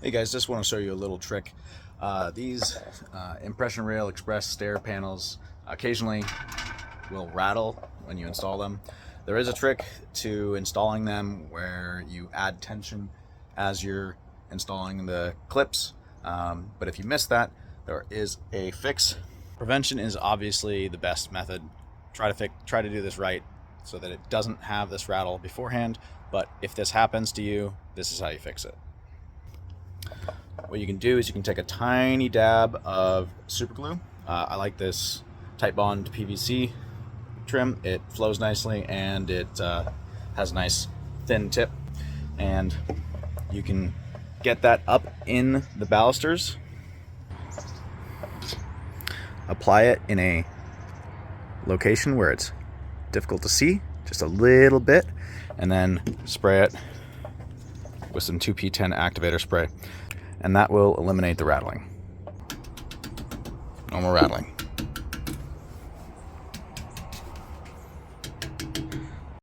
Hey guys, just want to show you a little trick. These Impression Rail Express stair panels occasionally will rattle when you install them. There is a trick to installing them where you add tension as you're installing the clips, but if you miss that, there is a fix. Prevention is obviously the best method. Try to do this right so that it doesn't have this rattle beforehand, but if this happens to you, this is how you fix it. What you can do is you can take a tiny dab of super glue. I like this Titebond PVC trim. It flows nicely and it has a nice thin tip, and you can get that up in the balusters, apply it in a location where it's difficult to see, just a little bit, and then spray it with some 2P10 activator spray, and that will eliminate the rattling. No more rattling.